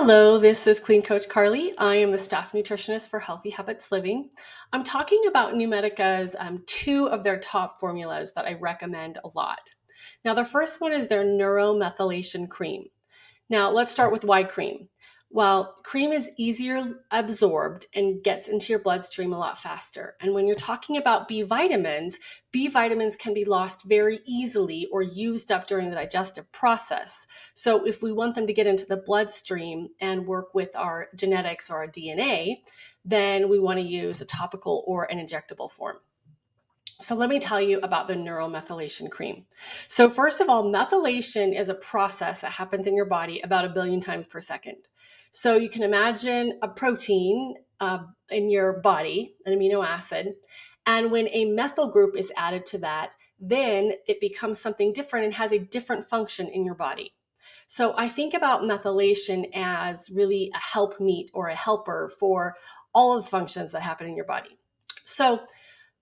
Hello, this is Clean Coach Carly. I am the staff nutritionist for Healthy Habits Living. I'm talking about NuMedica's two of their top formulas that I recommend a lot. Now, the first one is their neuromethylation cream. Now, let's start with why cream. Well, cream is easier absorbed and gets into your bloodstream a lot faster. And when you're talking about B vitamins can be lost very easily or used up during the digestive process. So if we want them to get into the bloodstream and work with our genetics or our DNA, then we want to use a topical or an injectable form. So let me tell you about the neuromethylation cream. So first of all, methylation is a process that happens in your body about 1 billion times per second. So you can imagine a protein in your body, an amino acid, and when a methyl group is added to that, then it becomes something different and has a different function in your body. So I think about methylation as really a helpmeet or a helper for all of the functions that happen in your body. So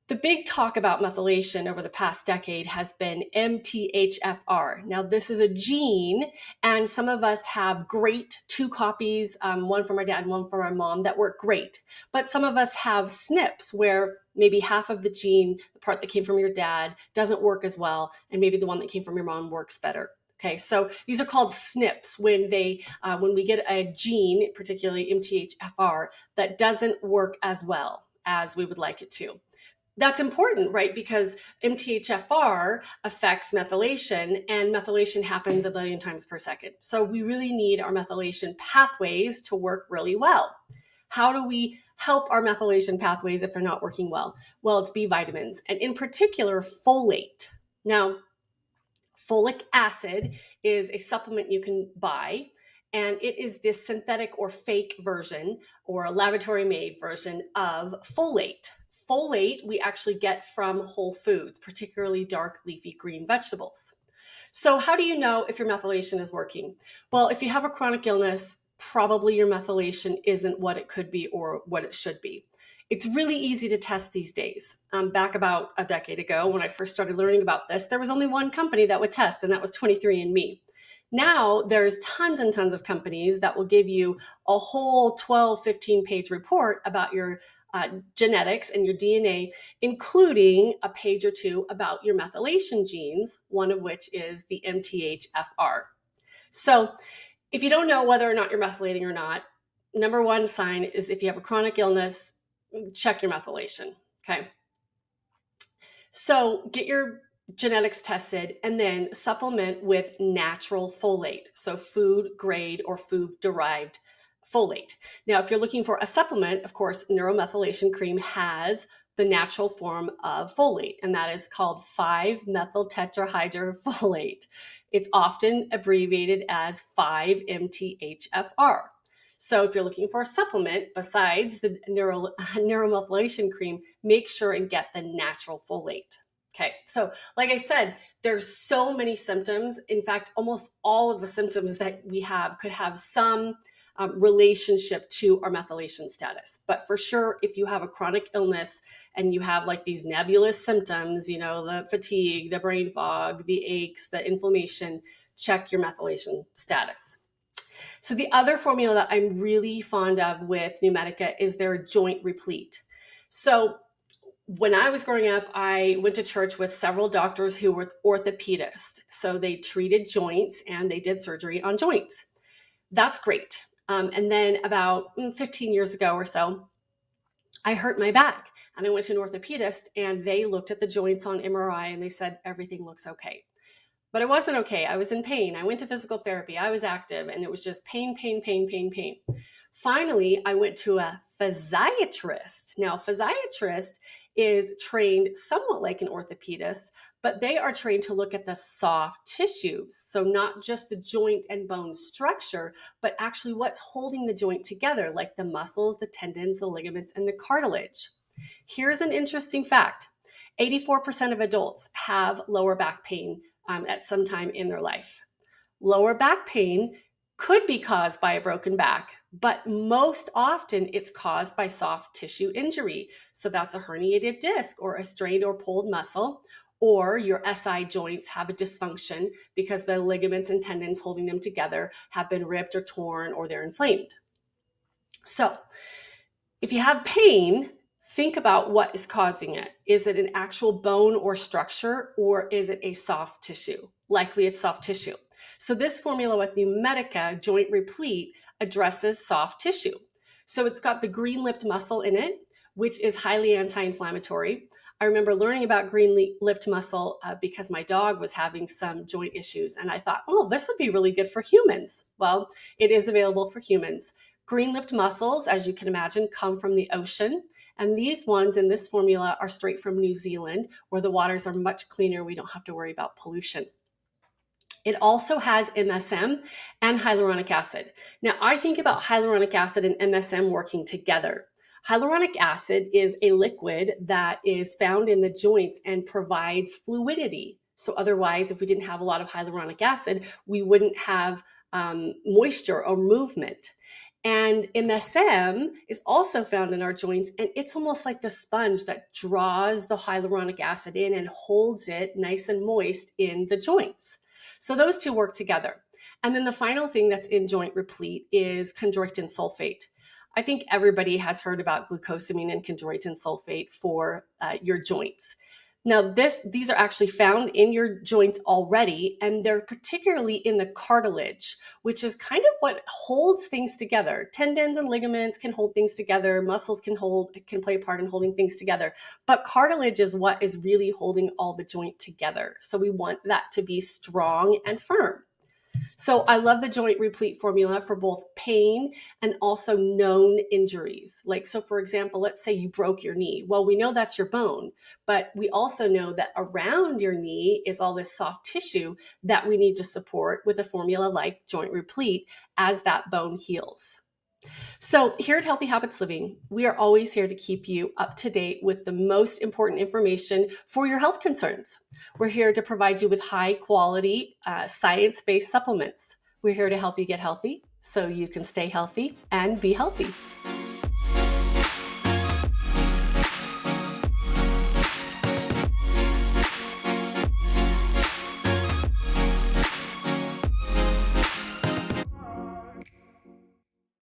the big talk about methylation over the past decade has been MTHFR. Now, this is a gene, and some of us have great two copies, one from our dad and one from our mom, that work great. But some of us have SNPs, where maybe half of the gene, the part that came from your dad, doesn't work as well, and maybe the one that came from your mom works better. Okay, so these are called SNPs when we get a gene, particularly MTHFR, that doesn't work as well as we would like it to. That's important, right? Because MTHFR affects methylation, and methylation happens 1 billion times per second. So we really need our methylation pathways to work really well. How do we help our methylation pathways if they're not working well? Well, it's B vitamins, and in particular, folate. Now, folic acid is a supplement you can buy, and it is this synthetic or fake version or a laboratory made version of folate. Folate we actually get from whole foods, particularly dark leafy green vegetables. So how do you know if your methylation is working? Well, if you have a chronic illness, probably your methylation isn't what it could be or what it should be. It's really easy to test these days. Back about a decade ago, when I first started learning about this, there was only one company that would test, and that was 23andMe. Now there's tons and tons of companies that will give you a whole 12, 15-page report about your genetics and your DNA, including a page or two about your methylation genes, one of which is the MTHFR. So if you don't know whether or not you're methylating or not, number one sign is if you have a chronic illness, check your methylation, okay? So get your genetics tested and then supplement with natural folate, so food grade or food derived folate. Now, if you're looking for a supplement, of course, neuromethylation cream has the natural form of folate, and that is called 5-methyltetrahydrofolate. It's often abbreviated as 5-MTHFR. So if you're looking for a supplement besides the neuromethylation cream, make sure and get the natural folate. Okay, so like I said, there's so many symptoms. In fact, almost all of the symptoms that we have could have some relationship to our methylation status. But for sure, if you have a chronic illness and you have like these nebulous symptoms, you know, the fatigue, the brain fog, the aches, the inflammation, check your methylation status. So the other formula that I'm really fond of with NuMedica is their joint replete. So when I was growing up, I went to church with several doctors who were orthopedists. So they treated joints and they did surgery on joints. That's great. And then about 15 years ago or so, I hurt my back and I went to an orthopedist and they looked at the joints on MRI and they said, everything looks okay. But it wasn't okay. I was in pain. I went to physical therapy. I was active and it was just pain, pain, pain, pain, pain. Finally, I went to a physiatrist. Now, physiatrist is trained somewhat like an orthopedist, but they are trained to look at the soft tissues. So not just the joint and bone structure, but actually what's holding the joint together, like the muscles, the tendons, the ligaments, and the cartilage. Here's an interesting fact. 84% of adults have lower back pain at some time in their life. Lower back pain could be caused by a broken back, but most often it's caused by soft tissue injury. So that's a herniated disc or a strained or pulled muscle, or your SI joints have a dysfunction because the ligaments and tendons holding them together have been ripped or torn or they're inflamed. So, if you have pain, think about what is causing it. Is it an actual bone or structure, or is it a soft tissue? Likely it's soft tissue. So this formula with NuMedica Joint Replete addresses soft tissue. So it's got the green lipped muscle in it, which is highly anti-inflammatory. I remember learning about green lipped muscle because my dog was having some joint issues, and I thought, oh, this would be really good for humans. Well, it is available for humans. Green lipped mussels, as you can imagine, come from the ocean. And these ones in this formula are straight from New Zealand, where the waters are much cleaner. We don't have to worry about pollution. It also has MSM and hyaluronic acid. Now, I think about hyaluronic acid and MSM working together. Hyaluronic acid is a liquid that is found in the joints and provides fluidity. So otherwise, if we didn't have a lot of hyaluronic acid, we wouldn't have moisture or movement. And MSM is also found in our joints, and it's almost like the sponge that draws the hyaluronic acid in and holds it nice and moist in the joints. So those two work together. And then the final thing that's in Joint Replete is chondroitin sulfate. I think everybody has heard about glucosamine and chondroitin sulfate for your joints. Now, these are actually found in your joints already, and they're particularly in the cartilage, which is kind of what holds things together. Tendons and ligaments can hold things together. Muscles can play a part in holding things together. But cartilage is what is really holding all the joint together. So we want that to be strong and firm. So I love the Joint Replete formula for both pain and also known injuries. Like, so for example, let's say you broke your knee. Well, we know that's your bone, but we also know that around your knee is all this soft tissue that we need to support with a formula like Joint Replete as that bone heals. So here at Healthy Habits Living, we are always here to keep you up to date with the most important information for your health concerns. We're here to provide you with high quality, science-based supplements. We're here to help you get healthy so you can stay healthy and be healthy.